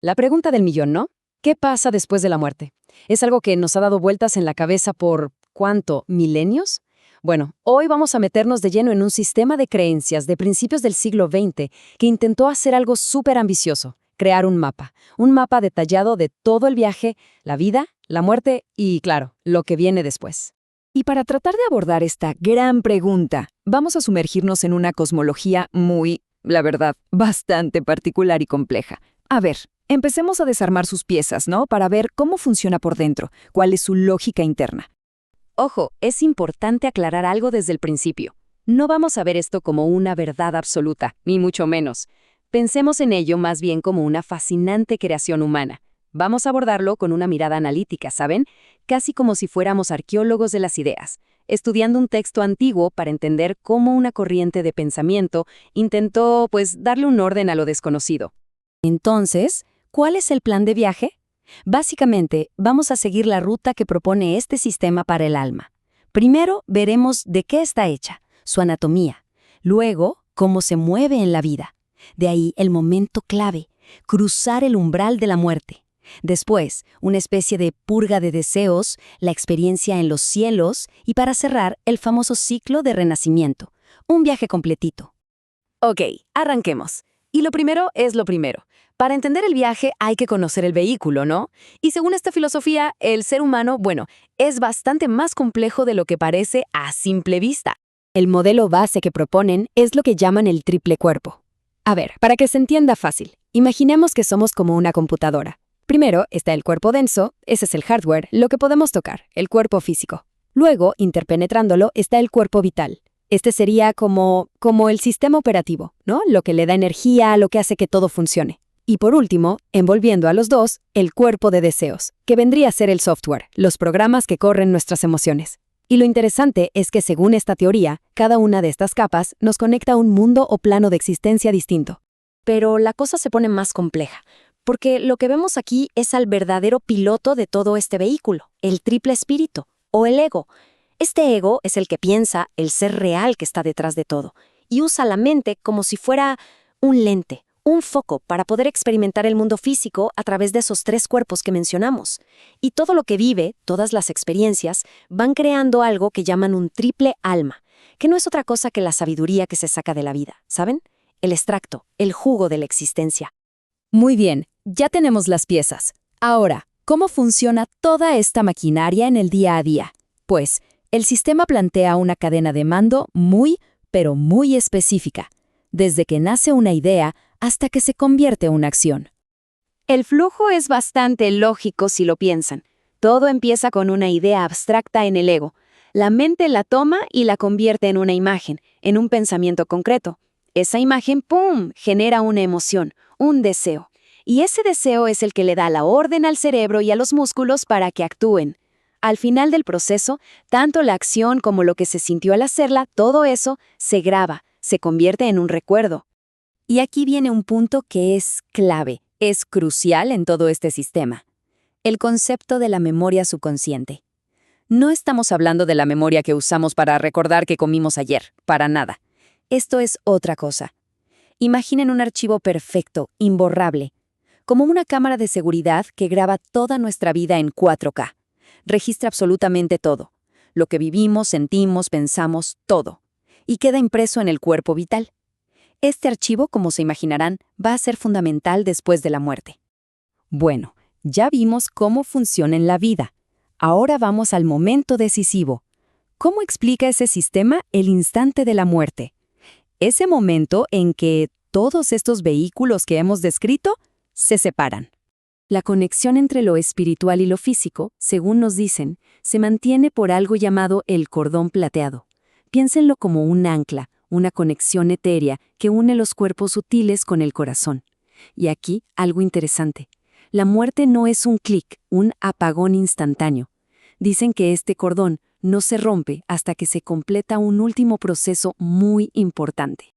La pregunta del millón, ¿no? ¿Qué pasa después de la muerte? Es algo que nos ha dado vueltas en la cabeza por, ¿cuánto? ¿Milenios? Bueno, hoy vamos a meternos de lleno en un sistema de creencias de principios del siglo XX que intentó hacer algo súper ambicioso, crear un mapa detallado de todo el viaje, la vida, la muerte y, claro, lo que viene después. Y para tratar de abordar esta gran pregunta, vamos a sumergirnos en una cosmología muy, la verdad, bastante particular y compleja. A ver, empecemos a desarmar sus piezas, ¿no? Para ver cómo funciona por dentro, cuál es su lógica interna. Ojo, es importante aclarar algo desde el principio. No vamos a ver esto como una verdad absoluta, ni mucho menos. Pensemos en ello más bien como una fascinante creación humana. Vamos a abordarlo con una mirada analítica, ¿saben? Casi como si fuéramos arqueólogos de las ideas, estudiando un texto antiguo para entender cómo una corriente de pensamiento intentó, darle un orden a lo desconocido. Entonces, ¿cuál es el plan de viaje? Básicamente, vamos a seguir la ruta que propone este sistema para el alma. Primero, veremos de qué está hecha, su anatomía. Luego, cómo se mueve en la vida. De ahí el momento clave, cruzar el umbral de la muerte. Después, una especie de purga de deseos, la experiencia en los cielos y para cerrar, el famoso ciclo de renacimiento. Un viaje completito. Ok, arranquemos. Y lo primero es lo primero. Para entender el viaje hay que conocer el vehículo, ¿no? Y según esta filosofía, el ser humano, es bastante más complejo de lo que parece a simple vista. El modelo base que proponen es lo que llaman el triple cuerpo. A ver, para que se entienda fácil, imaginemos que somos como una computadora. Primero está el cuerpo denso, ese es el hardware, lo que podemos tocar, el cuerpo físico. Luego, interpenetrándolo, está el cuerpo vital. Este sería como el sistema operativo, ¿no? Lo que le da energía, lo que hace que todo funcione. Y por último, envolviendo a los dos, el cuerpo de deseos, que vendría a ser el software, los programas que corren nuestras emociones. Y lo interesante es que según esta teoría, cada una de estas capas nos conecta a un mundo o plano de existencia distinto. Pero la cosa se pone más compleja, porque lo que vemos aquí es al verdadero piloto de todo este vehículo, el triple espíritu, o el ego. Este ego es el que piensa el ser real que está detrás de todo, y usa la mente como si fuera un lente, un foco para poder experimentar el mundo físico a través de esos tres cuerpos que mencionamos. Y todo lo que vive, todas las experiencias, van creando algo que llaman un triple alma, que no es otra cosa que la sabiduría que se saca de la vida, ¿saben? El extracto, el jugo de la existencia. Muy bien, ya tenemos las piezas. Ahora, ¿cómo funciona toda esta maquinaria en el día a día? Pues, el sistema plantea una cadena de mando pero muy específica, desde que nace una idea hasta que se convierte en una acción. El flujo es bastante lógico si lo piensan. Todo empieza con una idea abstracta en el ego. La mente la toma y la convierte en una imagen, en un pensamiento concreto. Esa imagen, ¡pum!, genera una emoción, un deseo. Y ese deseo es el que le da la orden al cerebro y a los músculos para que actúen. Al final del proceso, tanto la acción como lo que se sintió al hacerla, todo eso se graba, se convierte en un recuerdo. Y aquí viene un punto que es clave, es crucial en todo este sistema. El concepto de la memoria subconsciente. No estamos hablando de la memoria que usamos para recordar que comimos ayer, para nada. Esto es otra cosa. Imaginen un archivo perfecto, imborrable, como una cámara de seguridad que graba toda nuestra vida en 4K. Registra absolutamente todo. Lo que vivimos, sentimos, pensamos, todo. Y queda impreso en el cuerpo vital. Este archivo, como se imaginarán, va a ser fundamental después de la muerte. Bueno, ya vimos cómo funciona en la vida. Ahora vamos al momento decisivo. ¿Cómo explica ese sistema el instante de la muerte? Ese momento en que todos estos vehículos que hemos descrito se separan. La conexión entre lo espiritual y lo físico, según nos dicen, se mantiene por algo llamado el cordón plateado. Piénsenlo como un ancla, una conexión etérea que une los cuerpos sutiles con el corazón. Y aquí, algo interesante. La muerte no es un clic, un apagón instantáneo. Dicen que este cordón no se rompe hasta que se completa un último proceso muy importante.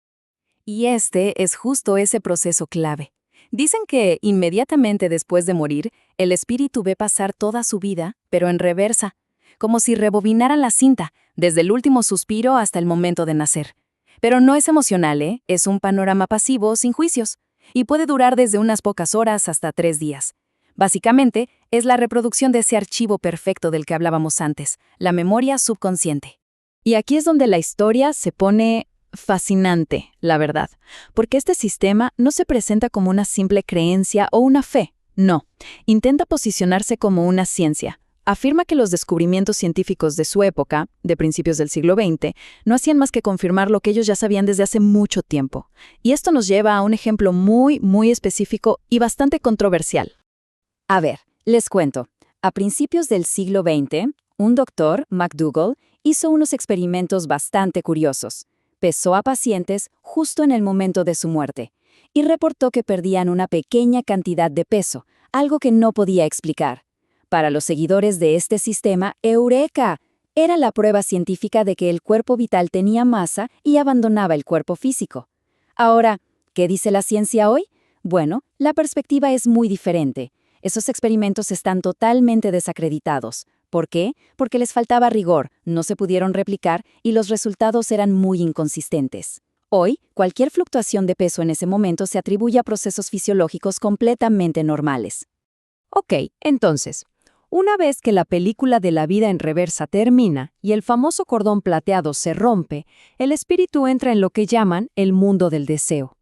Y este es justo ese proceso clave. Dicen que inmediatamente después de morir, el espíritu ve pasar toda su vida, pero en reversa, como si rebobinaran la cinta, desde el último suspiro hasta el momento de nacer. Pero no es emocional, es un panorama pasivo sin juicios. y puede durar desde unas pocas horas hasta 3 días. Básicamente, es la reproducción de ese archivo perfecto del que hablábamos antes, la memoria subconsciente. Y aquí es donde la historia se pone fascinante, la verdad, porque este sistema no se presenta como una simple creencia o una fe, no, intenta posicionarse como una ciencia. Afirma que los descubrimientos científicos de su época, de principios del siglo XX, no hacían más que confirmar lo que ellos ya sabían desde hace mucho tiempo. Y esto nos lleva a un ejemplo muy específico y bastante controversial. A ver, les cuento. A principios del siglo XX, un doctor, McDougall, hizo unos experimentos bastante curiosos. Pesó a pacientes justo en el momento de su muerte y reportó que perdían una pequeña cantidad de peso, algo que no podía explicar. Para los seguidores de este sistema, ¡eureka! Era la prueba científica de que el cuerpo vital tenía masa y abandonaba el cuerpo físico. Ahora, ¿qué dice la ciencia hoy? Bueno, la perspectiva es muy diferente. Esos experimentos están totalmente desacreditados. ¿Por qué? Porque les faltaba rigor, no se pudieron replicar y los resultados eran muy inconsistentes. Hoy, cualquier fluctuación de peso en ese momento se atribuye a procesos fisiológicos completamente normales. Ok, entonces, una vez que la película de la vida en reversa termina y el famoso cordón plateado se rompe, el espíritu entra en lo que llaman el mundo del deseo.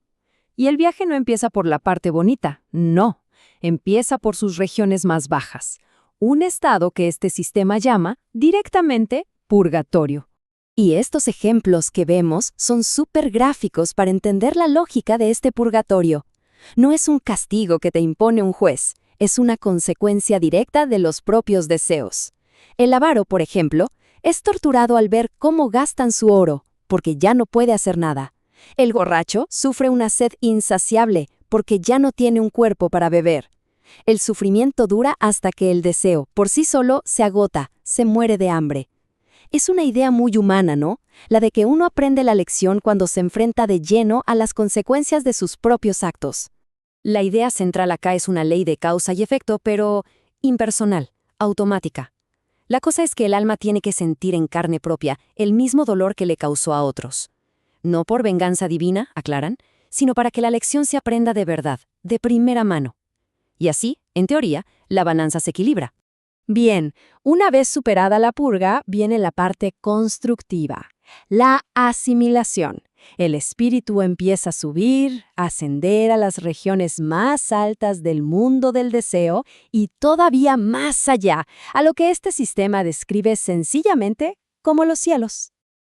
Y el viaje no empieza por la parte bonita, no, empieza por sus regiones más bajas, un estado que este sistema llama directamente purgatorio. Y estos ejemplos que vemos son súper gráficos para entender la lógica de este purgatorio. No es un castigo que te impone un juez, es una consecuencia directa de los propios deseos. El avaro, por ejemplo, es torturado al ver cómo gastan su oro, porque ya no puede hacer nada. El borracho sufre una sed insaciable, porque ya no tiene un cuerpo para beber. El sufrimiento dura hasta que el deseo, por sí solo, se agota, se muere de hambre. Es una idea muy humana, ¿no? La de que uno aprende la lección cuando se enfrenta de lleno a las consecuencias de sus propios actos. La idea central acá es una ley de causa y efecto, pero impersonal, automática. La cosa es que el alma tiene que sentir en carne propia el mismo dolor que le causó a otros. No por venganza divina, aclaran, sino para que la lección se aprenda de verdad, de primera mano. Y así, en teoría, la balanza se equilibra. Bien, una vez superada la purga, viene la parte constructiva, la asimilación. El espíritu empieza a subir, a ascender a las regiones más altas del mundo del deseo y todavía más allá, a lo que este sistema describe sencillamente como los cielos.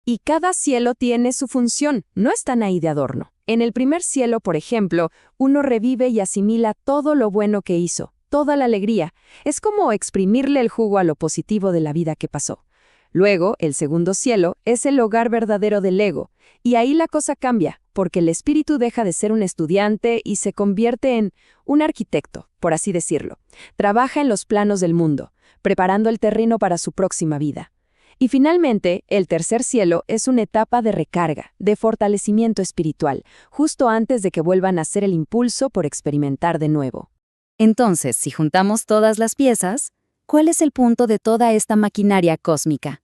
Y cada cielo tiene su función, no están ahí de adorno. En el primer cielo, por ejemplo, uno revive y asimila todo lo bueno que hizo, toda la alegría. Es como exprimirle el jugo a lo positivo de la vida que pasó. Luego, el segundo cielo es el hogar verdadero del ego, y ahí la cosa cambia, porque el espíritu deja de ser un estudiante y se convierte en un arquitecto, por así decirlo. Trabaja en los planos del mundo, preparando el terreno para su próxima vida. Y finalmente, el tercer cielo es una etapa de recarga, de fortalecimiento espiritual, justo antes de que vuelvan a ser el impulso por experimentar de nuevo. Entonces, si juntamos todas las piezas, ¿cuál es el punto de toda esta maquinaria cósmica?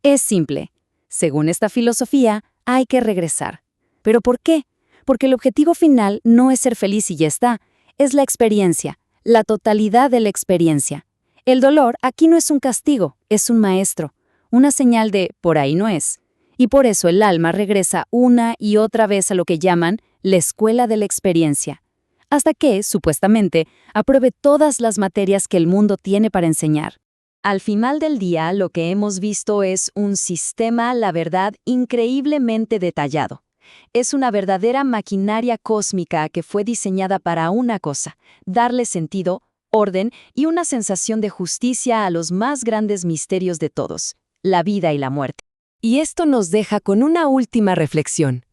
Es simple. Según esta filosofía, hay que regresar. ¿Pero por qué? Porque el objetivo final no es ser feliz y ya está, es la experiencia, la totalidad de la experiencia. El dolor aquí no es un castigo, es un maestro, una señal de por ahí no es. Y por eso el alma regresa una y otra vez a lo que llaman la escuela de la experiencia, hasta que, supuestamente, apruebe todas las materias que el mundo tiene para enseñar. Al final del día, lo que hemos visto es un sistema, la verdad, increíblemente detallado. Es una verdadera maquinaria cósmica que fue diseñada para una cosa: darle sentido, orden y una sensación de justicia a los más grandes misterios de todos, la vida y la muerte. Y esto nos deja con una última reflexión.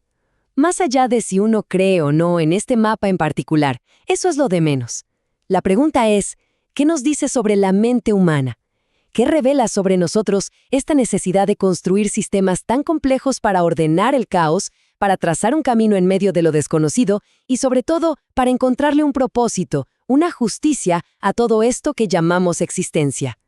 Más allá de si uno cree o no en este mapa en particular, eso es lo de menos. La pregunta es, ¿qué nos dice sobre la mente humana? ¿Qué revela sobre nosotros esta necesidad de construir sistemas tan complejos para ordenar el caos, para trazar un camino en medio de lo desconocido y, sobre todo, para encontrarle un propósito, una justicia a todo esto que llamamos existencia?